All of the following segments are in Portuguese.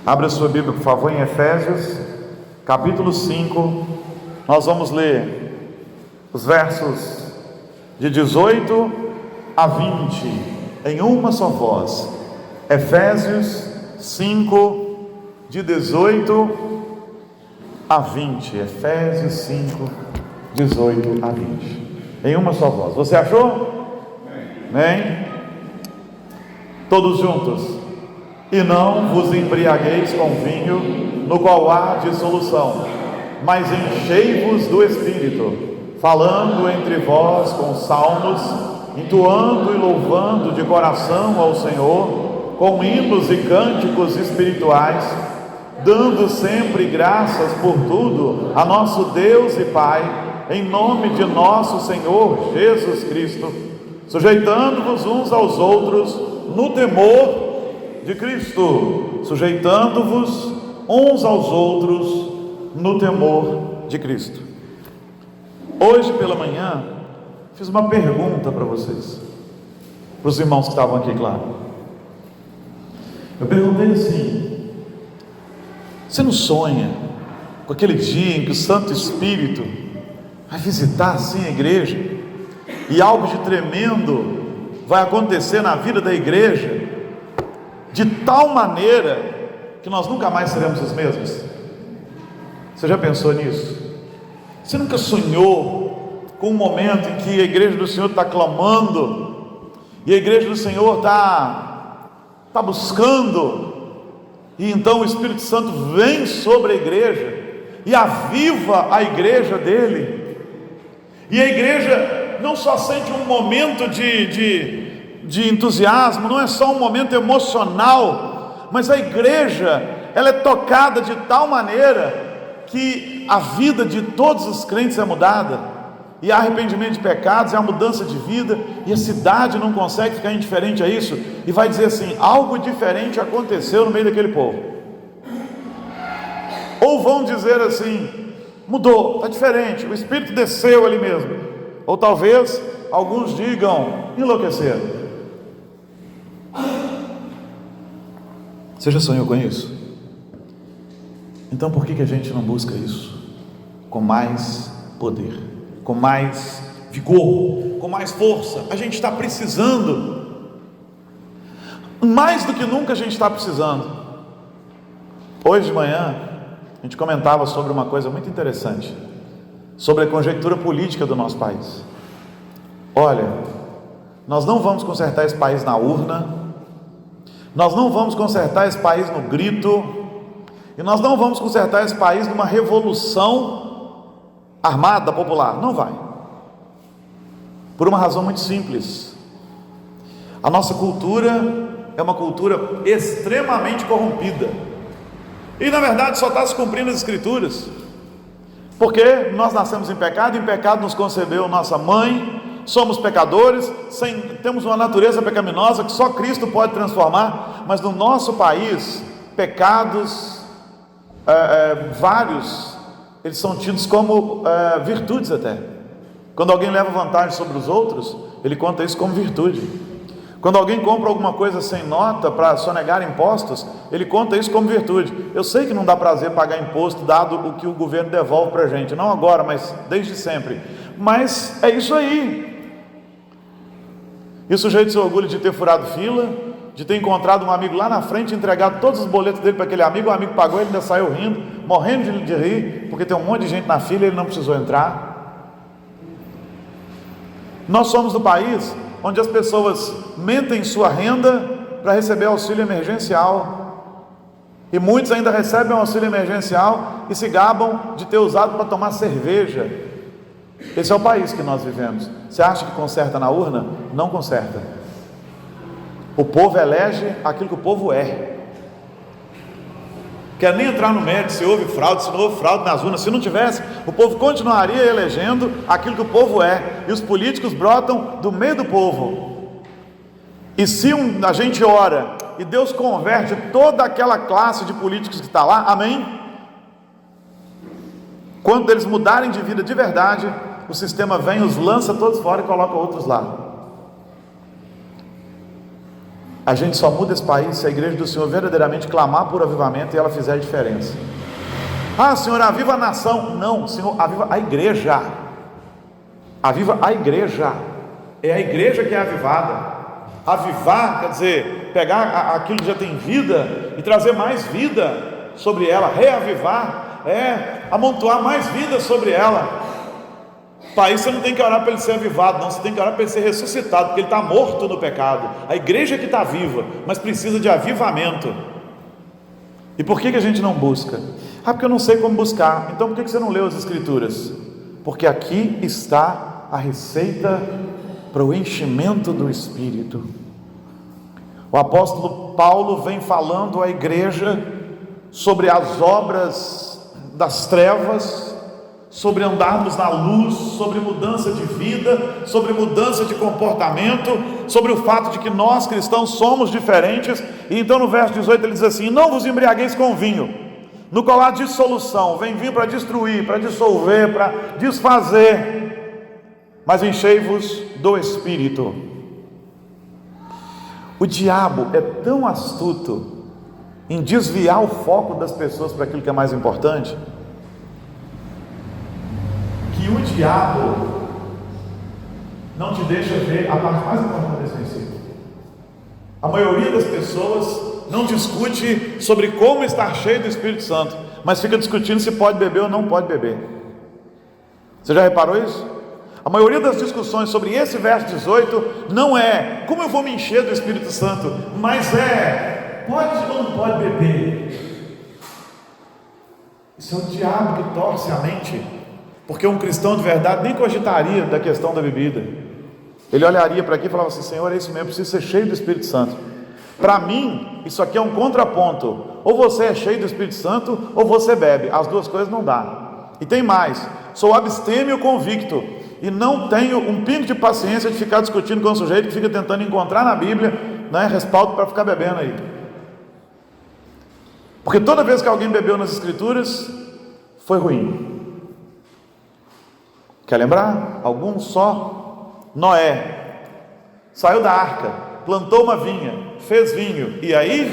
Abra sua Bíblia, por favor, em Efésios, capítulo 5. Nós vamos ler os versos de 18 a 20, em uma só voz. Efésios 5, de 18 a 20. Efésios 5, 18 a 20. Em uma só voz. Você achou? Amém? Todos juntos. E não vos embriagueis com vinho, no qual há dissolução, mas enchei-vos do Espírito, falando entre vós com salmos, entoando e louvando de coração ao Senhor, com hinos e cânticos espirituais, dando sempre graças por tudo a nosso Deus e Pai, em nome de nosso Senhor Jesus Cristo, sujeitando-vos uns aos outros no temor de Cristo, sujeitando-vos uns aos outros no temor de Cristo. Hoje pela manhã fiz uma pergunta para vocês, para os irmãos que estavam aqui, claro. Eu perguntei assim: você não sonha com aquele dia em que o Santo Espírito vai visitar assim a igreja e algo de tremendo vai acontecer na vida da igreja, de tal maneira que nós nunca mais seremos os mesmos? Você já pensou nisso? Você nunca sonhou com um momento em que a igreja do Senhor está clamando, e a igreja do Senhor está buscando, e então o Espírito Santo vem sobre a igreja e aviva a igreja dele, e a igreja não só sente um momento de entusiasmo, não é só um momento emocional, mas a igreja, ela é tocada de tal maneira que a vida de todos os crentes é mudada, e há arrependimento de pecados, e há mudança de vida, e a cidade não consegue ficar indiferente a isso, e vai dizer assim: algo diferente aconteceu no meio daquele povo. Ou vão dizer assim: mudou, está diferente, o Espírito desceu ali mesmo. Ou talvez alguns digam: enlouqueceram. Você já sonhou com isso? Então por que a gente não busca isso com mais poder, com mais vigor, com mais força? A gente está precisando, mais do que nunca a gente está precisando. Hoje de manhã a gente comentava sobre uma coisa muito interessante, sobre a conjectura política do nosso país. Olha, nós não vamos consertar esse país na urna, nós não vamos consertar esse país no grito, e nós não vamos consertar esse país numa revolução armada popular. Não vai. Por uma razão muito simples: a nossa cultura é uma cultura extremamente corrompida, e na verdade só está se cumprindo as Escrituras, porque nós nascemos em pecado nos concebeu nossa mãe, somos pecadores, temos uma natureza pecaminosa que só Cristo pode transformar. Mas no nosso país, pecados vários, eles são tidos como virtudes até. Quando alguém leva vantagem sobre os outros, ele conta isso como virtude. Quando alguém compra alguma coisa sem nota para sonegar impostos, ele conta isso como virtude. Eu sei que não dá prazer pagar imposto, dado o que o governo devolve para a gente, não agora, mas desde sempre. Mas é isso aí. E o sujeito se orgulha de ter furado fila, de ter encontrado um amigo lá na frente, entregado todos os boletos dele para aquele amigo, o amigo pagou, ele ainda saiu rindo, morrendo de rir, porque tem um monte de gente na fila e ele não precisou entrar. Nós somos do país onde as pessoas mentem sua renda para receber auxílio emergencial, e muitos ainda recebem o auxílio emergencial e se gabam de ter usado para tomar cerveja. Esse é o país que nós vivemos. Você acha que conserta na urna? Não conserta. O povo elege aquilo que o povo é. Quer nem entrar no mérito se houve fraude, se não houve fraude nas urnas. Se não tivesse, o povo continuaria elegendo aquilo que o povo é, e os políticos brotam do meio do povo. E se a gente ora e Deus converte toda aquela classe de políticos que está lá, amém? Quando eles mudarem de vida de verdade, o sistema vem, os lança todos fora e coloca outros lá. A gente só muda esse país se a igreja do Senhor verdadeiramente clamar por avivamento e ela fizer a diferença. Ah, Senhor, aviva a nação. Não, Senhor, aviva a igreja. Aviva a igreja. É a igreja que é avivada. Avivar quer dizer pegar aquilo que já tem vida e trazer mais vida sobre ela. Reavivar é amontoar mais vida sobre ela. Para isso você não tem que orar para ele ser avivado, não, você tem que orar para ele ser ressuscitado, porque ele está morto no pecado. A igreja é que está viva, mas precisa de avivamento. E por que a gente não busca? Ah, porque eu não sei como buscar. Então por que você não leu as Escrituras? Porque aqui está a receita para o enchimento do Espírito. O apóstolo Paulo vem falando à igreja sobre as obras das trevas, sobre andarmos na luz, sobre mudança de vida, sobre mudança de comportamento, sobre o fato de que nós cristãos somos diferentes. E então no verso 18 ele diz assim: não vos embriagueis com vinho, no qual há dissolução, vem vinho para destruir, para dissolver, para desfazer, mas enchei-vos do Espírito. O diabo é tão astuto em desviar o foco das pessoas para aquilo que é mais importante, que o diabo não te deixa ver a parte mais importante desse princípio. A maioria das pessoas não discute sobre como estar cheio do Espírito Santo, mas fica discutindo se pode beber ou não pode beber. Você já reparou isso? A maioria das discussões sobre esse verso 18 não é como eu vou me encher do Espírito Santo, mas é pode ou não pode beber. Isso é o diabo que torce a mente, porque um cristão de verdade nem cogitaria da questão da bebida. Ele olharia para aqui e falava assim: Senhor, é isso mesmo, eu preciso ser cheio do Espírito Santo. Para mim, isso aqui é um contraponto: ou você é cheio do Espírito Santo, ou você bebe. As duas coisas não dá. E tem mais: sou abstêmio convicto, e não tenho um pingo de paciência de ficar discutindo com um sujeito que fica tentando encontrar na Bíblia, né, respaldo para ficar bebendo aí. Porque toda vez que alguém bebeu nas Escrituras, foi ruim. Quer lembrar? Alguns só. Noé saiu da arca, plantou uma vinha, fez vinho, e aí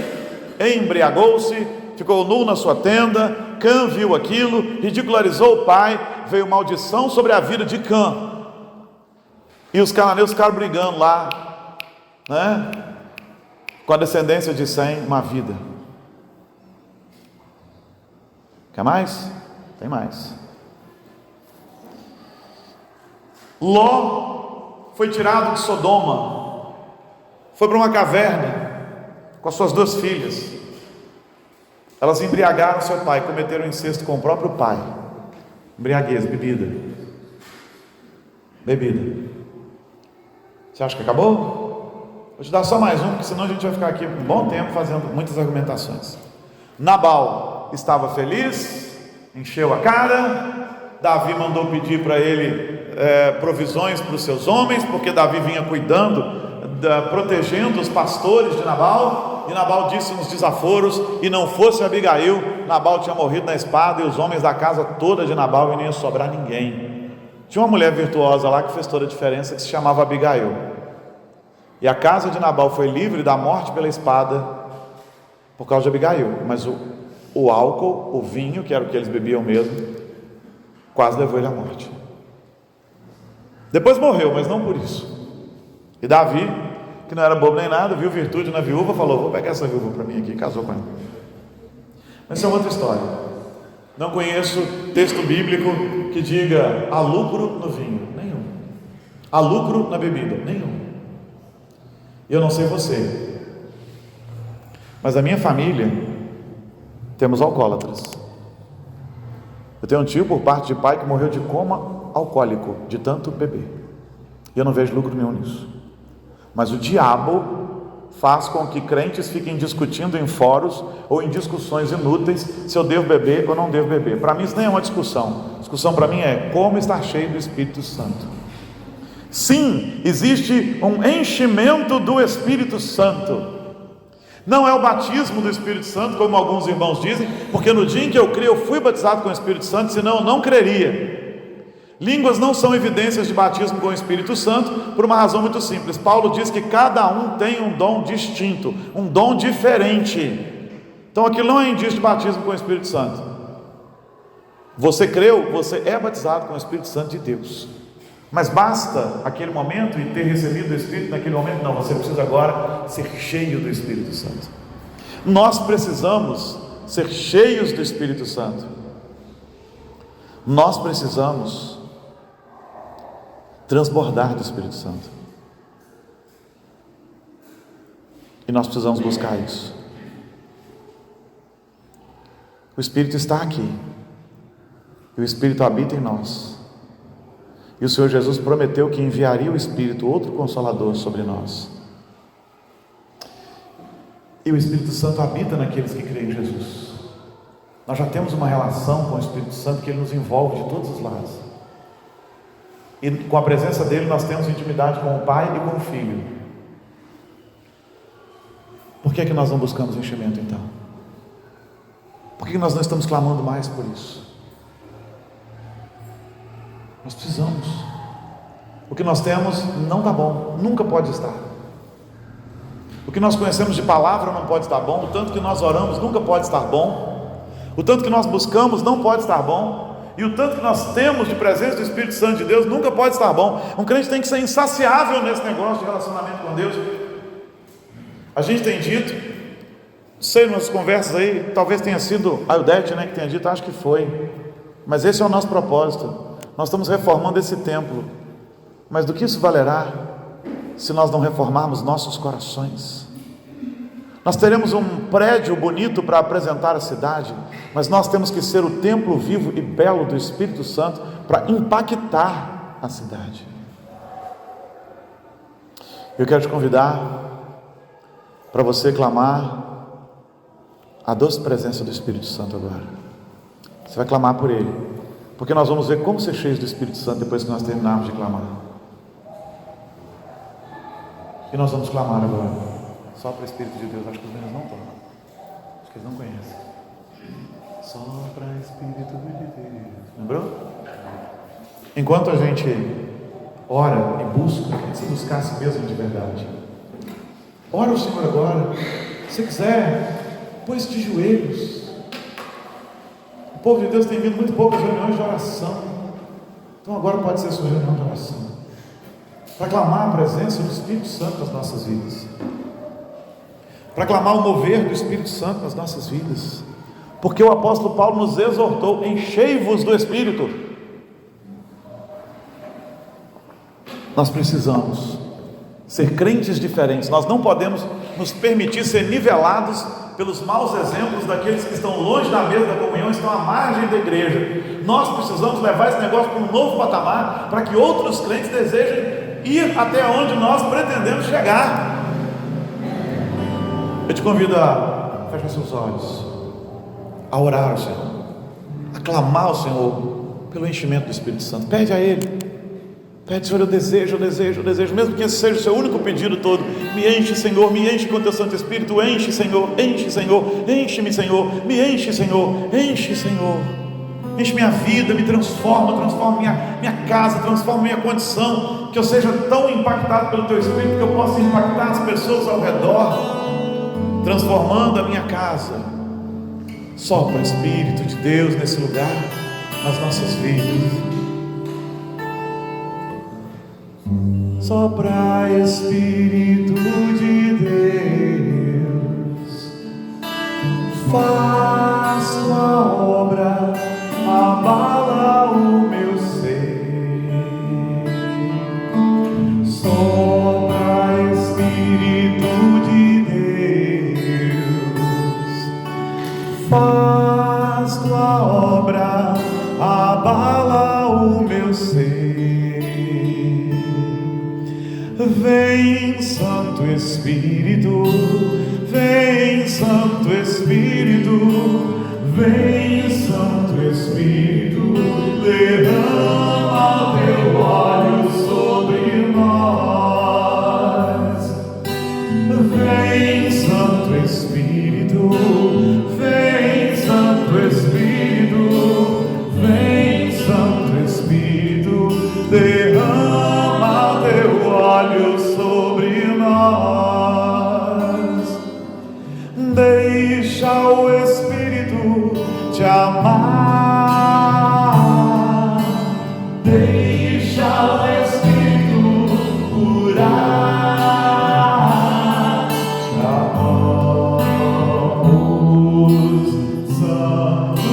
embriagou-se, ficou nu na sua tenda. Cã viu aquilo, ridicularizou o pai, veio maldição sobre a vida de Cã, e os cananeus ficaram brigando lá, né, com a descendência de Sem, uma vida. Quer mais? Tem mais. Ló foi tirado de Sodoma, foi para uma caverna com as suas duas filhas. Elas embriagaram seu pai, cometeram incesto com o próprio pai. Embriaguez, bebida. Você acha que acabou? Vou te dar só mais um, porque senão a gente vai ficar aqui um bom tempo fazendo muitas argumentações. Nabal estava feliz, encheu a cara. Davi mandou pedir para ele provisões para os seus homens, porque Davi vinha cuidando, protegendo os pastores de Nabal. E Nabal disse uns desaforos: e não fosse Abigail, Nabal tinha morrido na espada, e os homens da casa toda de Nabal, e não ia sobrar ninguém. Tinha uma mulher virtuosa lá que fez toda a diferença, que se chamava Abigail. E a casa de Nabal foi livre da morte pela espada por causa de Abigail. Mas o álcool, o vinho, que era o que eles bebiam mesmo, quase levou ele à morte. Depois morreu, mas não por isso. E Davi, que não era bobo nem nada, viu virtude na viúva, falou: vou pegar essa viúva para mim aqui, casou com ela. Mas isso é outra história. Não conheço texto bíblico que diga há lucro no vinho, nenhum. Há lucro na bebida, nenhum. E eu não sei você, mas a minha família temos alcoólatras. Eu tenho um tio por parte de pai que morreu de coma alcoólico, de tanto beber. E eu não vejo lucro nenhum nisso. Mas o diabo faz com que crentes fiquem discutindo em fóruns ou em discussões inúteis se eu devo beber ou não devo beber. Para mim isso nem é uma discussão. A discussão para mim é como estar cheio do Espírito Santo. Sim, existe um enchimento do Espírito Santo. Não é o batismo do Espírito Santo, como alguns irmãos dizem, porque no dia em que eu criei, eu fui batizado com o Espírito Santo, senão eu não creria. Línguas não são evidências de batismo com o Espírito Santo, por uma razão muito simples. Paulo diz que cada um tem um dom distinto, um dom diferente. Então aquilo não é indício de batismo com o Espírito Santo. Você creu, você é batizado com o Espírito Santo de Deus. Mas basta aquele momento e ter recebido o Espírito naquele momento? Não, você precisa agora ser cheio do Espírito Santo. Nós precisamos ser cheios do Espírito Santo. Nós precisamos transbordar do Espírito Santo. E nós precisamos buscar isso. O Espírito está aqui. E o Espírito habita em nós. E o Senhor Jesus prometeu que enviaria o Espírito, outro Consolador, sobre nós. E o Espírito Santo habita naqueles que creem em Jesus. Nós já temos uma relação com o Espírito Santo que Ele nos envolve de todos os lados. E com a presença dEle nós temos intimidade com o Pai e com o Filho. Por que é que nós não buscamos enchimento então? Por que nós não estamos clamando mais por isso? Nós precisamos. O que nós temos não está bom, nunca pode estar. O que nós conhecemos de palavra não pode estar bom. O tanto que nós oramos nunca pode estar bom. O tanto que nós buscamos não pode estar bom. E o tanto que nós temos de presença do Espírito Santo de Deus nunca pode estar bom. Um crente tem que ser insaciável nesse negócio de relacionamento com Deus. A gente tem dito, sei nas conversas aí, talvez tenha sido a Eudete, que tenha dito, acho que foi, mas esse é o nosso propósito. Nós estamos reformando esse templo, mas do que isso valerá se nós não reformarmos nossos corações? Nós teremos um prédio bonito para apresentar a cidade, mas nós temos que ser o templo vivo e belo do Espírito Santo para impactar a cidade. Eu quero te convidar para você clamar a doce presença do Espírito Santo agora. Você vai clamar por Ele, porque nós vamos ver como ser cheios do Espírito Santo depois que nós terminarmos de clamar. E nós vamos clamar agora. Só para o Espírito de Deus. Acho que os meninos não estão. Acho que eles não conhecem. Só para o Espírito de Deus. Lembrou? Enquanto a gente ora e busca, se buscasse mesmo de verdade. Ora o Senhor agora. Se quiser, põe-se de joelhos. O povo de Deus tem vindo muito poucas reuniões de oração. Então agora pode ser sua reunião de oração, para clamar a presença do Espírito Santo nas nossas vidas, para clamar o mover do Espírito Santo nas nossas vidas, porque o apóstolo Paulo nos exortou: enchei-vos do Espírito. Nós precisamos ser crentes diferentes. Nós não podemos nos permitir ser nivelados pelos maus exemplos daqueles que estão longe da mesa da comunhão, estão à margem da igreja. Nós precisamos levar esse negócio para um novo patamar, para que outros crentes desejem ir até onde nós pretendemos chegar. Eu te convido a fechar seus olhos, a orar ao Senhor, a clamar ao Senhor pelo enchimento do Espírito Santo. Pede a Ele. Pede: Senhor, eu desejo, mesmo que esse seja o seu único pedido todo. Me enche, Senhor, me enche com teu Santo Espírito. Enche, Senhor, enche, Senhor, enche-me, Senhor, me enche, Senhor, enche, Senhor. Enche minha vida, me transforma minha casa, transforma minha condição, que eu seja tão impactado pelo teu Espírito, que eu possa impactar as pessoas ao redor, transformando a minha casa. Sopra, Espírito de Deus, nesse lugar, nas nossas vidas. Sopra, Espírito de Deus, faz tua obra, abala o meu ser. Sopra, Espírito de Deus, faz tua obra, abala o meu ser. Vem, Santo Espírito, vem, Santo Espírito, vem, Santo Espírito, derrama teu óleo sobre nós. Vem, Santo Espírito, vem, Santo Espírito, vem, Santo Espírito, Deixa o Espírito te amar, deixa o Espírito curar, te amamos, Santo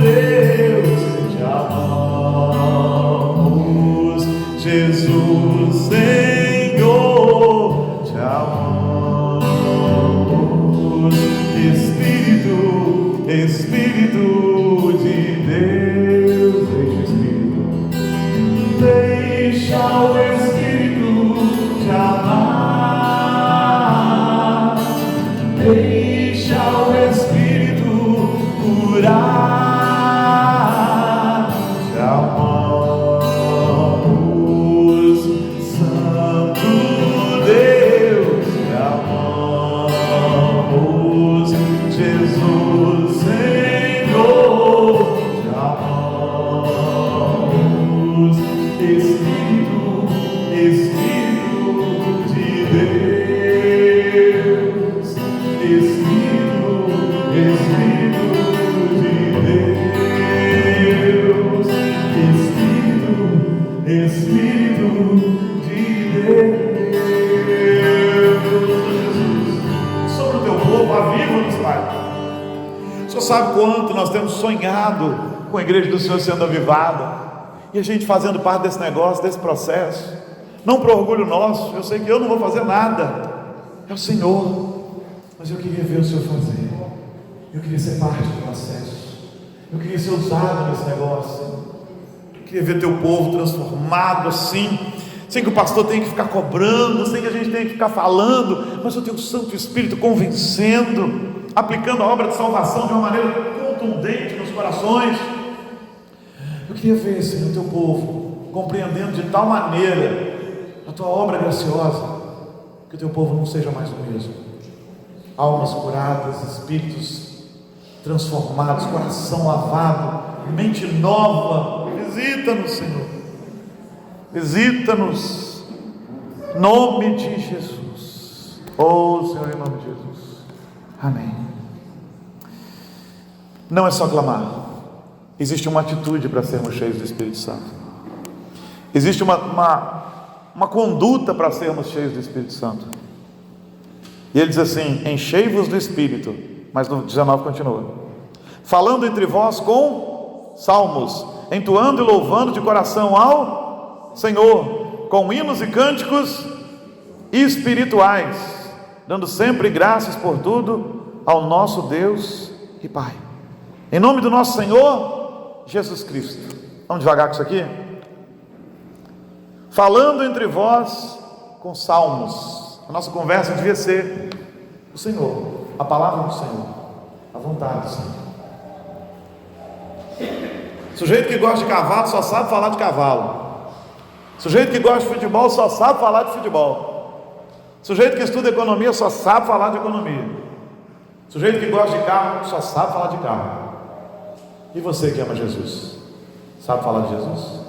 Deus, te amamos, Jesus Senhor, te amamos, Espírito de Deus, deixa o Espírito te amar, deixa o Espírito curar, te amamos, Santo Deus, te amamos, Jesus Senhor, te amamos, Espírito de Deus, Espírito de Deus, Espírito de Deus. Sobre o teu povo, aviva-nos, Pai. O Senhor sabe quanto nós temos sonhado com a igreja do Senhor sendo avivada, e a gente fazendo parte desse negócio, desse processo, não por orgulho nosso. Eu sei que eu não vou fazer nada, é o Senhor, mas eu queria ver o Senhor fazer, eu queria ser parte do processo, eu queria ser usado nesse negócio, eu queria ver teu povo transformado assim, sem que o pastor tenha que ficar cobrando, sem que a gente tenha que ficar falando, mas o teu Santo Espírito convencendo, aplicando a obra de salvação de uma maneira contundente nos corações. Eu queria ver, Senhor, o teu povo compreendendo de tal maneira a tua obra graciosa, que o teu povo não seja mais o mesmo. Almas curadas, espíritos transformados, coração lavado, mente nova. Visita-nos, Senhor, visita-nos, em nome de Jesus. Oh Senhor, em nome de Jesus, amém. Não é só clamar, existe uma atitude para sermos cheios do Espírito Santo, existe uma conduta para sermos cheios do Espírito Santo. E ele diz assim: enchei-vos do Espírito, mas no 19 continua, falando entre vós com salmos, entoando e louvando de coração ao Senhor, com hinos e cânticos espirituais, dando sempre graças por tudo ao nosso Deus e Pai, em nome do nosso Senhor Jesus Cristo. Vamos devagar com isso aqui? Falando entre vós com salmos. A nossa conversa devia ser o Senhor, a palavra do Senhor, a vontade do Senhor. Sujeito que gosta de cavalo só sabe falar de cavalo. Sujeito que gosta de futebol só sabe falar de futebol. Sujeito que estuda economia só sabe falar de economia. Sujeito que gosta de carro só sabe falar de carro. E você que ama Jesus, sabe falar de Jesus?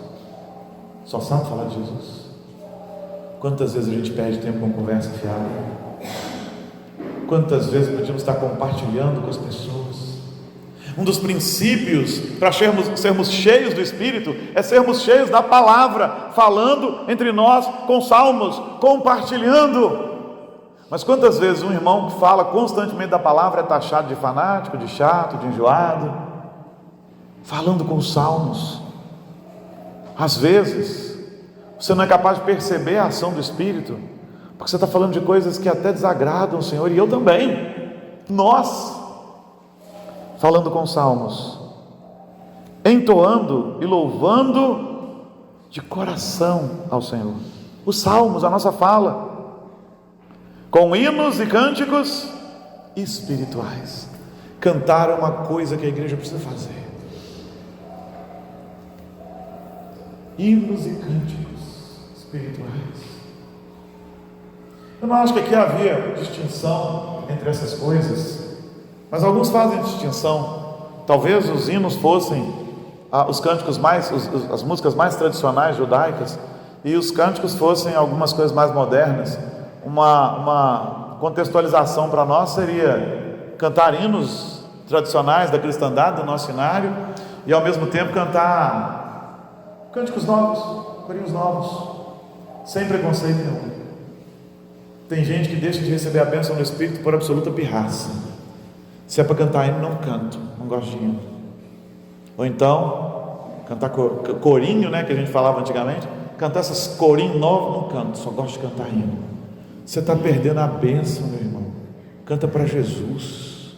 Só sabe falar de Jesus? Quantas vezes a gente perde tempo com conversa fiada? Quantas vezes podíamos estar compartilhando com as pessoas? Um dos princípios para sermos cheios do Espírito é sermos cheios da palavra, falando entre nós com salmos, compartilhando. Mas quantas vezes um irmão que fala constantemente da palavra é taxado de fanático, de chato, de enjoado, falando com salmos? Às vezes você não é capaz de perceber a ação do Espírito, porque você está falando de coisas que até desagradam o Senhor, e eu também, nós, falando com salmos, entoando e louvando de coração ao Senhor. Os salmos, a nossa fala, com hinos e cânticos espirituais. Cantar é uma coisa que a igreja precisa fazer. Hinos e cânticos espirituais. Eu não acho que aqui havia distinção entre essas coisas, mas alguns fazem distinção. Talvez os hinos fossem os cânticos as músicas mais tradicionais judaicas, e os cânticos fossem algumas coisas mais modernas. Uma contextualização para nós seria cantar hinos tradicionais da cristandade, do nosso cenário, e ao mesmo tempo cantar cânticos novos, corinhos novos, sem preconceito nenhum. Tem gente que deixa de receber a bênção do Espírito por absoluta pirraça. Se é para cantar hino, não canto, não gosto de hino. Ou então, cantar corinho, né, que a gente falava antigamente, cantar essas corinhos novos, não canto, só gosto de cantar hino. Você está perdendo a bênção, meu irmão. Canta para Jesus.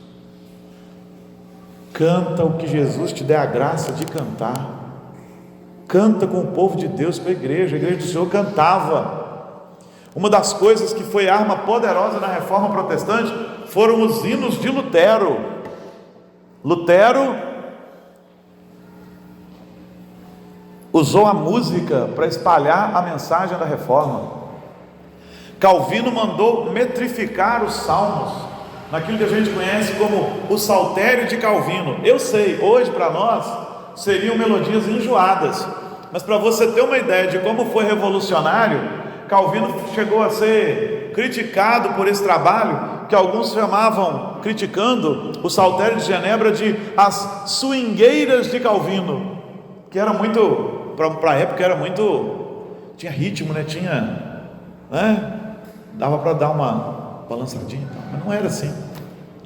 Canta o que Jesus te der a graça de cantar. Canta com o povo de Deus, com a igreja do Senhor cantava. Uma das coisas que foi arma poderosa na reforma protestante foram os hinos de Lutero. Lutero usou a música para espalhar a mensagem da reforma. Calvino mandou metrificar os salmos, naquilo que a gente conhece como o saltério de Calvino. Eu sei, hoje para nós seriam melodias enjoadas, mas para você ter uma ideia de como foi revolucionário, Calvino chegou a ser criticado por esse trabalho, que alguns chamavam, criticando o saltério de Genebra, de as swingueiras de Calvino, que era muito, para a época era muito, tinha ritmo, né? Tinha, né? Dava para dar uma balançadinha, mas não era assim,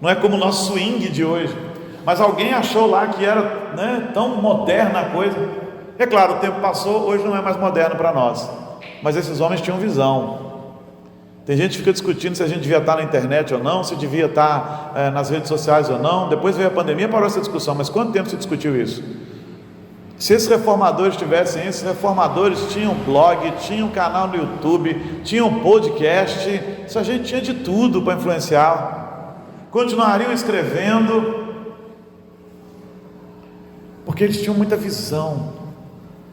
não é como o nosso swing de hoje. Mas alguém achou lá que era, né, tão moderna a coisa. É claro, o tempo passou, hoje não é mais moderno para nós, mas esses homens tinham visão. Tem gente que fica discutindo se a gente devia estar na internet ou não, se devia estar nas redes sociais ou não. Depois veio a pandemia, parou essa discussão, mas quanto tempo se discutiu isso? Se esses reformadores tivessem, esses reformadores tinham blog, tinham canal no YouTube, tinham podcast, essa gente tinha de tudo para influenciar, continuariam escrevendo, porque eles tinham muita visão.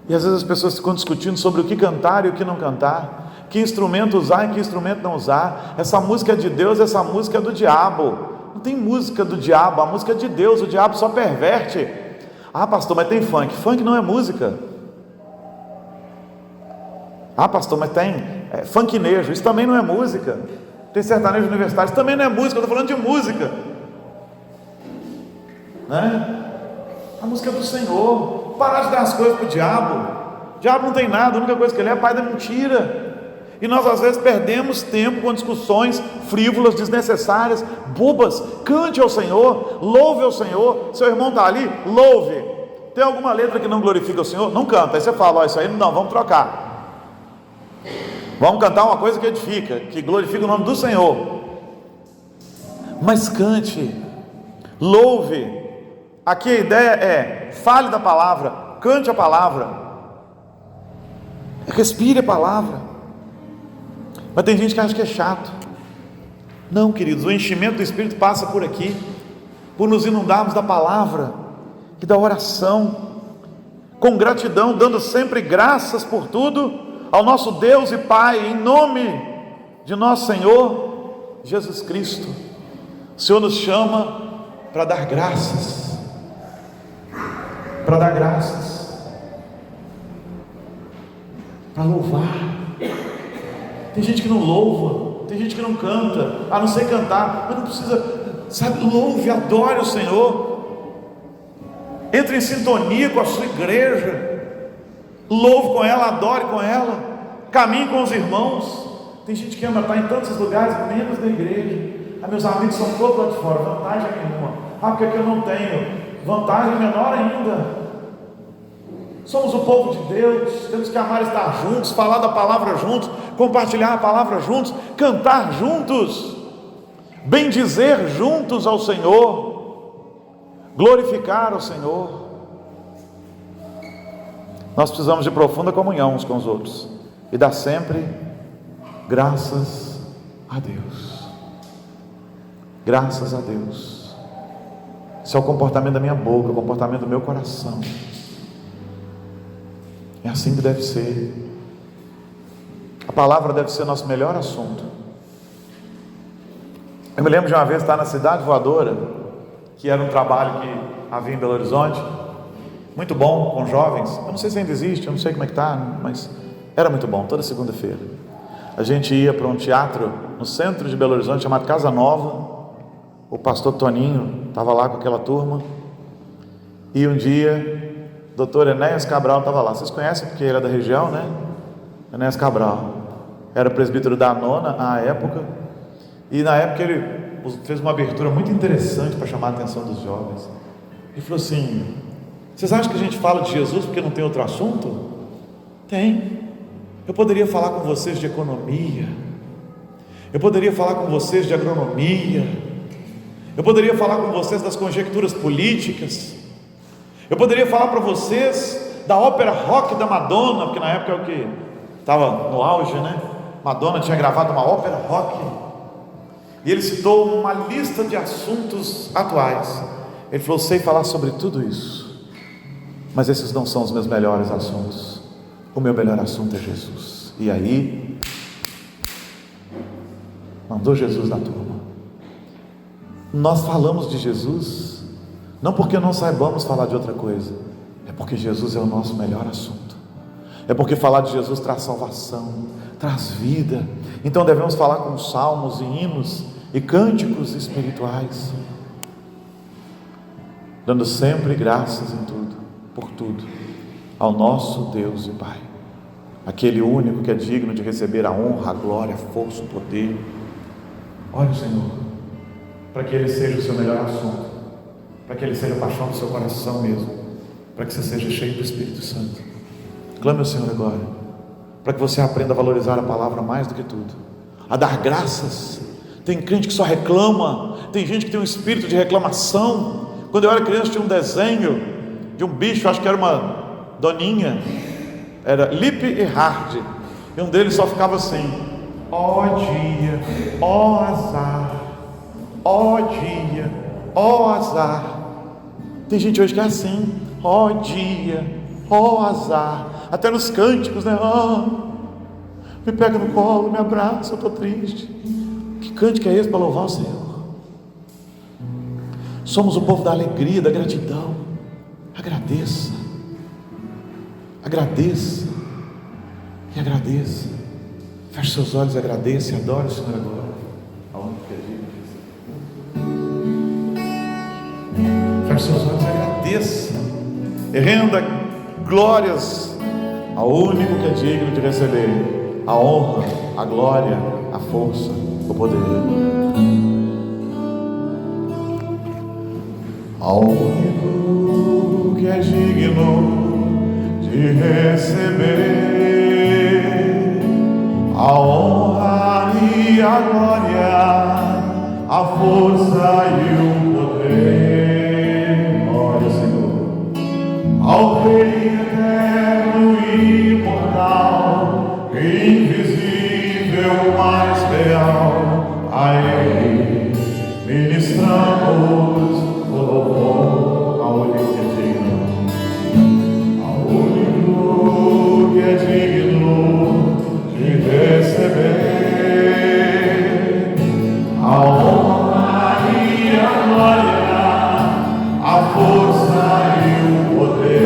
E às vezes as pessoas ficam discutindo sobre o que cantar e o que não cantar, que instrumento usar e que instrumento não usar. Essa música é de Deus, essa música é do diabo. Não tem música do diabo, a música é de Deus, o diabo só perverte. Ah, pastor, mas tem funk. Funk não é música. Ah, pastor, mas tem funknejo. Isso também não é música. Tem sertanejo universitário. Isso também não é música. Eu estou falando de música, né? A música é do Senhor. Parar de dar as coisas para o diabo. O diabo não tem nada. A única coisa que ele é pai da mentira. E nós às vezes perdemos tempo com discussões frívolas, desnecessárias, bobas. Cante ao Senhor, louve ao Senhor. Seu irmão está ali, louve. Tem alguma letra que não glorifica o Senhor? Não canta. Aí você fala, ó, isso aí não, vamos trocar. Vamos cantar uma coisa que edifica, que glorifica o nome do Senhor. Mas cante, louve. Aqui a ideia é, fale da palavra, cante a palavra, respire a palavra. Mas tem gente que acha que é chato. Não, queridos, o enchimento do Espírito passa por aqui, por nos inundarmos da palavra e da oração, com gratidão, dando sempre graças por tudo ao nosso Deus e Pai, em nome de nosso Senhor Jesus Cristo. O Senhor nos chama para dar graças, para louvar. Tem gente que não louva, tem gente que não canta, a não ser cantar, mas não precisa, sabe, louve, adore o Senhor, entre em sintonia com a sua igreja, louve com ela, adore com ela, caminhe com os irmãos. Tem gente que ama estar em tantos lugares, menos na igreja. Ah, meus amigos são todos lá de fora, vantagem nenhuma. Ah, porque aqui eu não tenho, vantagem menor ainda. Somos o povo de Deus, temos que amar estar juntos, falar da palavra juntos, compartilhar a palavra juntos, cantar juntos, bendizer juntos ao Senhor, glorificar ao Senhor. Nós precisamos de profunda comunhão uns com os outros e dar sempre graças a Deus. Graças a Deus. Esse é o comportamento da minha boca, o comportamento do meu coração. É assim que deve ser. A palavra deve ser nosso melhor assunto. Eu me lembro de uma vez estar na Cidade Voadora, que era um trabalho que havia em Belo Horizonte, muito bom, com jovens. Eu não sei se ainda existe, eu não sei como é que está, mas era muito bom, toda segunda-feira. A gente ia para um teatro no centro de Belo Horizonte, chamado Casa Nova, o pastor Toninho estava lá com aquela turma, e um dia o doutor Enéas Cabral estava lá. Vocês conhecem porque ele é da região, né? Enéas Cabral era presbítero da Nona à época, e na época ele fez uma abertura muito interessante para chamar a atenção dos jovens. Ele falou assim: vocês acham que a gente fala de Jesus porque não tem outro assunto? Tem. Eu poderia falar com vocês de economia, eu poderia falar com vocês de agronomia, eu poderia falar com vocês das conjecturas políticas, eu poderia falar para vocês da ópera rock da Madonna, porque na época é o que estava no auge, né? Madonna tinha gravado uma ópera rock, e ele citou uma lista de assuntos atuais. Ele falou: sei falar sobre tudo isso, mas esses não são os meus melhores assuntos. O meu melhor assunto é Jesus. E aí mandou Jesus na turma. Nós falamos de Jesus não porque não saibamos falar de outra coisa, é porque Jesus é o nosso melhor assunto, é porque falar de Jesus traz salvação, traz vida. Então devemos falar com salmos e hinos e cânticos espirituais, dando sempre graças em tudo, por tudo, ao nosso Deus e Pai, aquele único que é digno de receber a honra, a glória, a força, o poder. Olha o Senhor, para que Ele seja o seu melhor assunto, para que Ele seja a paixão do seu coração mesmo, para que você seja cheio do Espírito Santo. Clame ao Senhor agora, para que você aprenda a valorizar a palavra mais do que tudo, a dar graças. Tem crente que só reclama, tem gente que tem um espírito de reclamação. Quando eu era criança tinha um desenho de um bicho, acho que era uma doninha, era Lip e Hard, e um deles só ficava assim: ó dia, ó azar, ó dia, ó azar. Tem gente hoje que é assim: ó dia, ó azar. Até nos cânticos, né? Me pega no colo, me abraça, eu estou triste. Que cântico é esse para louvar o Senhor? Somos o povo da alegria, da gratidão. Agradeça, agradeça e agradeça. Feche seus olhos e agradeça e adore o Senhor agora. Aonde que é? Feche seus olhos e agradeça, e renda glórias ao único que é digno de receber a honra, a glória, a força, o poder. Ao único que é digno de receber a honra e a glória, a força e o poder. Glória, Senhor. Ao Rei eterno e imortal, invisível, mais real, a Ele ministramos o louvor. Ao único que é digno, ao único que é digno de receber a honra e a glória, a força e o poder.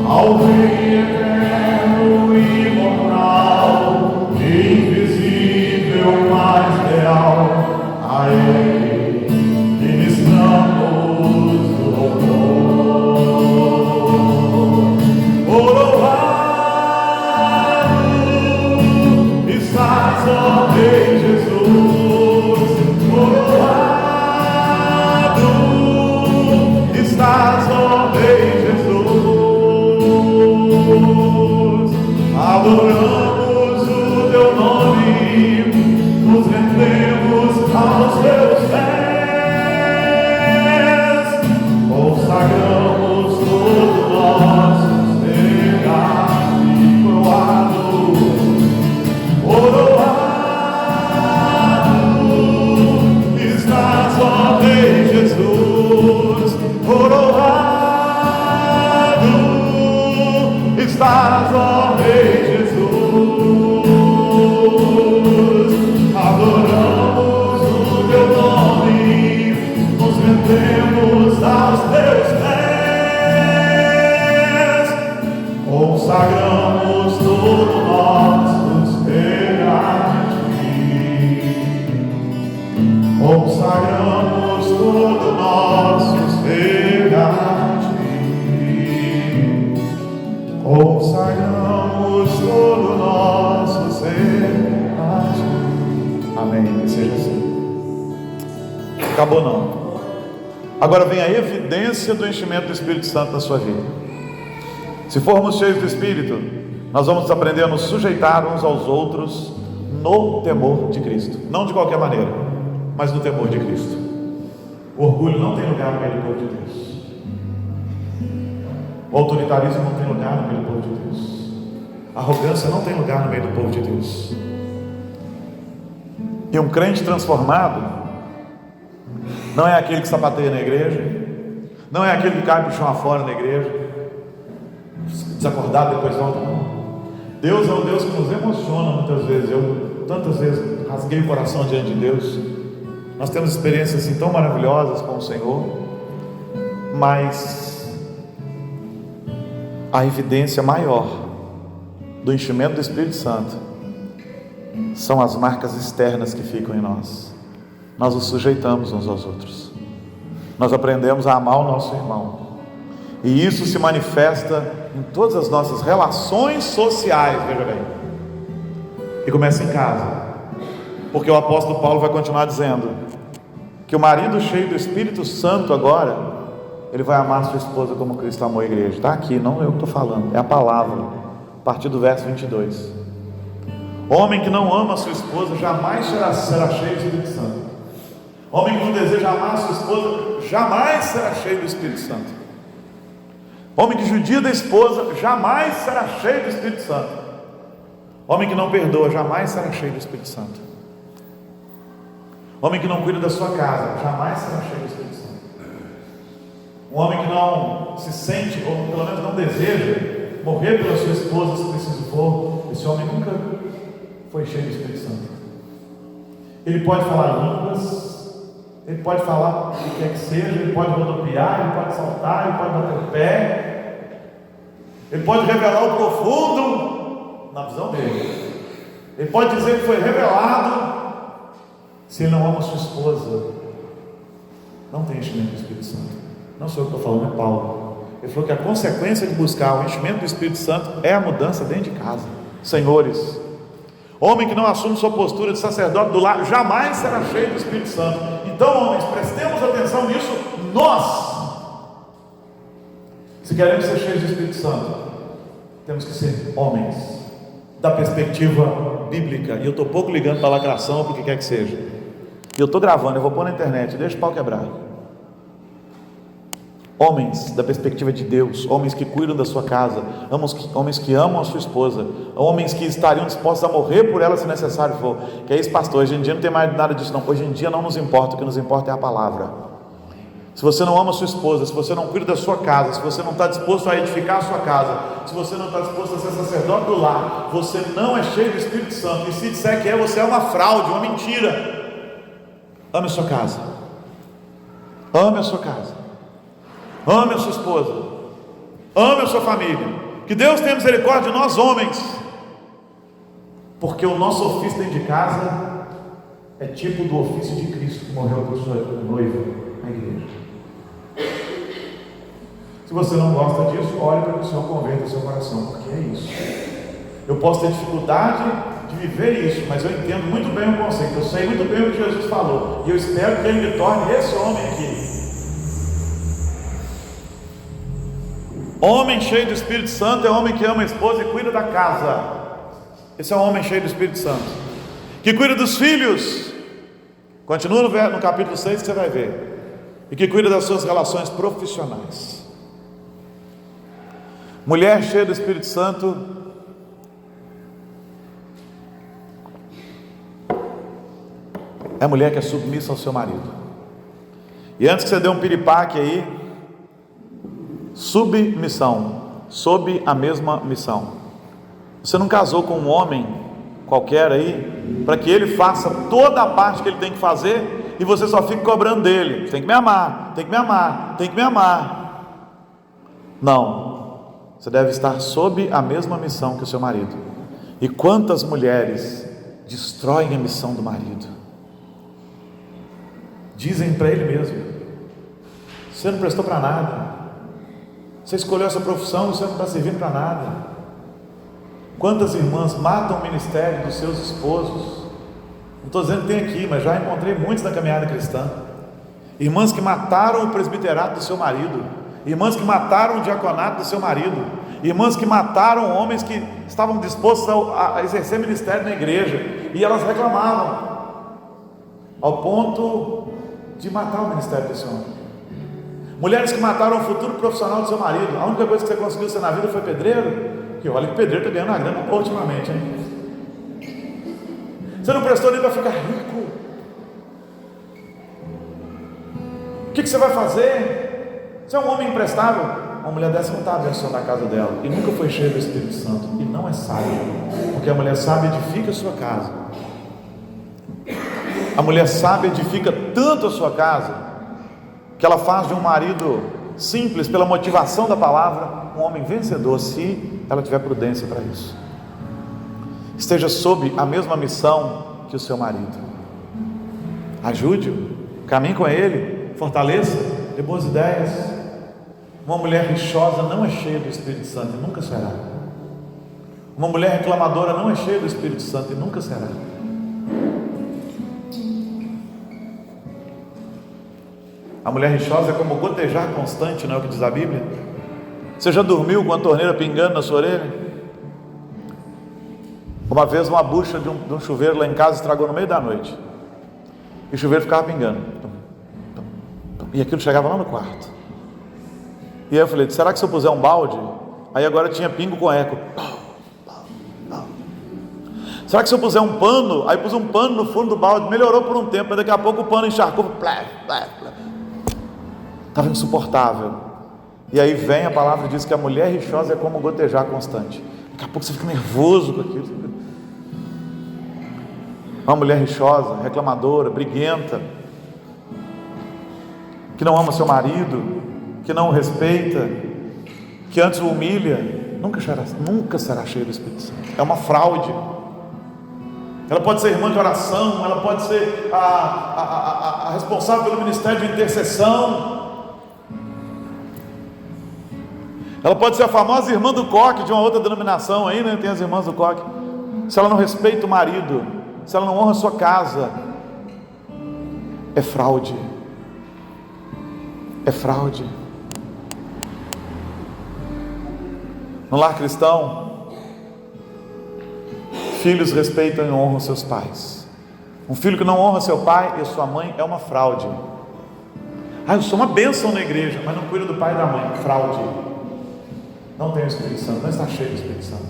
Ao Rei eterno e imortal, invisível, mas acabou não. Agora vem a evidência do enchimento do Espírito Santo na sua vida. Se formos cheios do Espírito, nós vamos aprender a nos sujeitar uns aos outros no temor de Cristo. Não de qualquer maneira, mas no temor de Cristo. O orgulho não tem lugar no meio do povo de Deus. O autoritarismo não tem lugar no meio do povo de Deus. A arrogância não tem lugar no meio do povo de Deus. E um crente transformado não é aquele que sapateia na igreja, não é aquele que cai para o chão afora na igreja, desacordado, depois volta. Deus é um Deus que nos emociona muitas vezes. Eu tantas vezes rasguei o coração diante de Deus. Nós temos experiências assim tão maravilhosas com o Senhor, mas a evidência maior do enchimento do Espírito Santo são as marcas externas que ficam em nós. Nós nos sujeitamos uns aos outros, nós aprendemos a amar o nosso irmão, e isso se manifesta em todas as nossas relações sociais. Veja bem, e começa em casa, porque o apóstolo Paulo vai continuar dizendo que o marido cheio do Espírito Santo agora, ele vai amar sua esposa como Cristo amou a igreja. Está aqui, não eu que estou falando, é a palavra, a partir do verso 22. Homem que não ama a sua esposa jamais será cheio do Espírito Santo. Homem que não deseja amar a sua esposa jamais será cheio do Espírito Santo. Homem que judia da esposa jamais será cheio do Espírito Santo. Homem que não perdoa jamais será cheio do Espírito Santo. Homem que não cuida da sua casa jamais será cheio do Espírito Santo. Um homem que não se sente, ou pelo menos não deseja morrer pela sua esposa se preciso for, esse homem nunca foi cheio do Espírito Santo. Ele pode falar línguas, ele pode falar o que quer que seja, ele pode rodopiar, ele pode saltar, ele pode bater o pé, ele pode revelar o profundo na visão dele, ele pode dizer que foi revelado. Se ele não ama sua esposa, não tem enchimento do Espírito Santo. Não sou eu que estou falando, é Paulo. Ele falou que a consequência de buscar o enchimento do Espírito Santo é a mudança dentro de casa. Senhores, homem que não assume sua postura de sacerdote do lar jamais será cheio do Espírito Santo. Então, homens, prestemos atenção nisso. Nós, se queremos ser cheios do Espírito Santo, temos que ser homens da perspectiva bíblica. E eu estou pouco ligando para a lacração ou para o que quer que seja. E eu estou gravando, eu vou pôr na internet, deixa o pau quebrar. Homens da perspectiva de Deus, homens que cuidam da sua casa, homens que amam a sua esposa, homens que estariam dispostos a morrer por ela se necessário for. Que é isso, pastor, hoje em dia não tem mais nada disso não. Hoje em dia não nos importa, o que nos importa é a palavra. Se você não ama a sua esposa, se você não cuida da sua casa, se você não está disposto a edificar a sua casa, se você não está disposto a ser sacerdote do lar, você não é cheio do Espírito Santo. E se disser que é, você é uma fraude, uma mentira. Ame a sua casa, ame a sua casa, ame a sua esposa, ame a sua família. Que Deus tenha misericórdia de nós homens, porque o nosso ofício dentro de casa é tipo do ofício de Cristo, que morreu por sua noiva na igreja. Se você não gosta disso, olhe para que o Senhor converta o seu coração, porque é isso. Eu posso ter dificuldade de viver isso, mas eu entendo muito bem o conceito, eu sei muito bem o que Jesus falou, e eu espero que Ele me torne esse homem aqui. Homem cheio do Espírito Santo é homem que ama a esposa e cuida da casa. Esse é um homem cheio do Espírito Santo, que cuida dos filhos. Continua no capítulo 6 que você vai ver. E que cuida das suas relações profissionais. Mulher cheia do Espírito Santo é a mulher que é submissa ao seu marido. E antes que você dê um piripaque aí, submissão, sob a mesma missão. Você não casou com um homem qualquer aí para que ele faça toda a parte que ele tem que fazer e você só fica cobrando dele. Tem que me amar, tem que me amar, tem que me amar. Não, você deve estar sob a mesma missão que o seu marido. E quantas mulheres destroem a missão do marido? Dizem para ele mesmo: você não prestou para nada, você escolheu essa profissão e você não está servindo para nada. Quantas irmãs matam o ministério dos seus esposos? Não estou dizendo que tem aqui, mas já encontrei muitos na caminhada cristã. irmãs que mataram o presbiterato do seu marido, irmãs que mataram o diaconato do seu marido, irmãs que mataram homens que estavam dispostos a exercer ministério na igreja, e elas reclamavam, ao ponto de matar o ministério desse homem. Mulheres que mataram o futuro profissional do seu marido. A única coisa que você conseguiu ser na vida foi pedreiro. Que olha que pedreiro está ganhando uma grana boa ultimamente, hein? Você não prestou nem para ficar rico. O que você vai fazer? Você é um homem imprestável. Uma mulher dessa não está abençoando a casa dela, e nunca foi cheia do Espírito Santo, e não é sábia, porque a mulher sábia edifica a sua casa. A mulher sábia edifica tanto a sua casa, que ela faz de um marido simples, pela motivação da palavra, um homem vencedor, se ela tiver prudência para isso. Esteja sob a mesma missão que o seu marido. Ajude-o, caminhe com ele, fortaleça, dê boas ideias. Uma mulher rixosa não é cheia do Espírito Santo e nunca será. Uma mulher reclamadora não é cheia do Espírito Santo e nunca será. A mulher rixosa é como gotejar constante, não é o que diz a Bíblia? Você já dormiu com a torneira pingando na sua orelha? Uma vez uma bucha de um chuveiro lá em casa estragou no meio da noite, e o chuveiro ficava pingando, e aquilo chegava lá no quarto. E aí eu falei, será que se eu puser um balde? Aí agora tinha pingo com eco. Será que se eu puser um pano? Aí pus um pano no fundo do balde, melhorou por um tempo, mas daqui a pouco o pano encharcou, estava insuportável. E aí vem a palavra e diz que a mulher rixosa é como gotejar constante. Daqui a pouco você fica nervoso com aquilo. Uma mulher rixosa, reclamadora, briguenta, que não ama seu marido, que não o respeita, que antes o humilha, nunca será cheia do Espírito Santo. É uma fraude. Ela pode ser irmã de oração, ela pode ser a responsável pelo ministério de intercessão, ela pode ser a famosa irmã do coque de uma outra denominação aí, né? Tem as irmãs do coque. Se ela não respeita o marido, se ela não honra a sua casa, é fraude. É fraude. No lar cristão, filhos respeitam e honram seus pais. Um filho que não honra seu pai e sua mãe é uma fraude. Eu sou uma bênção na igreja, mas não cuida do pai e da mãe. Fraude. Não tem o Espírito Santo, não está cheio do Espírito Santo.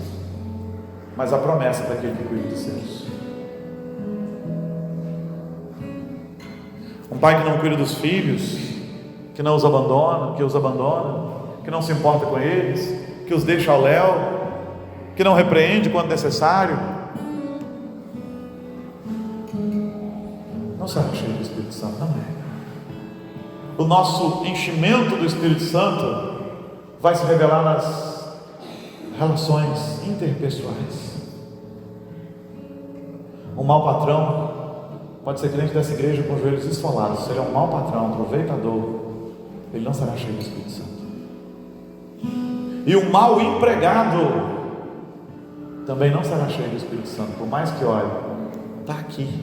Mas a promessa daquele que cuida dos seus. Um pai que não cuida dos filhos, que não os abandona, que não se importa com eles, que os deixa ao léu, que não repreende quando necessário, não será cheio do Espírito Santo, não é. O nosso enchimento do Espírito Santo vai se revelar nas relações interpessoais. Um mau patrão pode ser crente dessa igreja com os joelhos esfolados. Se ele é um mau patrão, aproveitador, ele não será cheio do Espírito Santo. E um mau empregado também não será cheio do Espírito Santo. Por mais que olhe, está aqui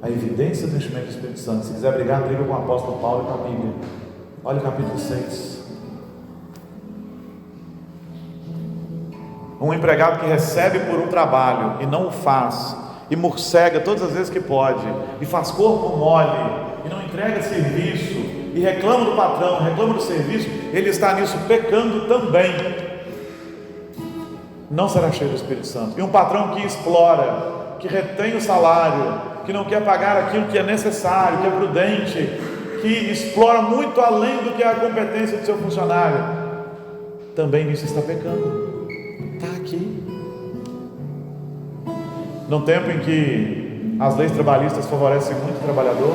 a evidência do enchimento do Espírito Santo. Se quiser brigar, briga com o apóstolo Paulo e com a Bíblia. Olha o capítulo 6. Um empregado que recebe por um trabalho e não o faz, e morcega todas as vezes que pode, e faz corpo mole, e não entrega serviço, e reclama do patrão, reclama do serviço, ele está nisso pecando também. Não será cheio do Espírito Santo. E um patrão que explora, que retém o salário, que não quer pagar aquilo que é necessário, que é prudente, que explora muito além do que é a competência do seu funcionário, também nisso está pecando. Está aqui. Num tempo em que as leis trabalhistas favorecem muito o trabalhador,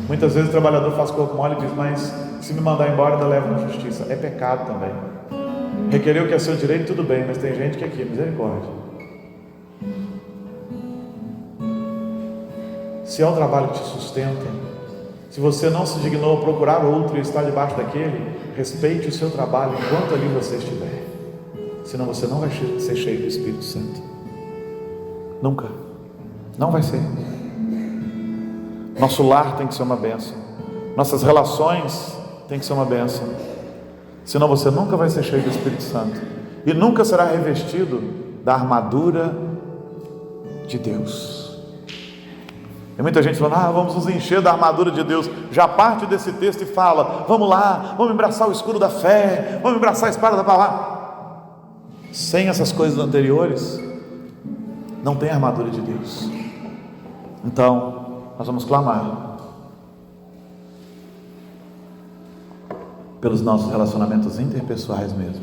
muitas vezes o trabalhador faz corpo mole e diz, mas se me mandar embora, eu levo na justiça. É pecado também. Requerer o que é seu direito, tudo bem, mas tem gente que aqui, misericórdia. Se é o trabalho que te sustenta, se você não se dignou a procurar outro e está debaixo daquele, respeite o seu trabalho enquanto ali você estiver. Senão você não vai ser cheio do Espírito Santo. Nunca. Não vai ser. Nosso lar tem que ser uma bênção. Nossas relações têm que ser uma bênção, senão você nunca vai ser cheio do Espírito Santo e nunca será revestido da armadura de Deus. Tem muita gente falando, vamos nos encher da armadura de Deus. Já parte desse texto e fala, vamos lá, vamos embraçar o escudo da fé, vamos embraçar a espada da palavra. Sem essas coisas anteriores, não tem armadura de Deus. Então, nós vamos clamar pelos nossos relacionamentos interpessoais mesmo,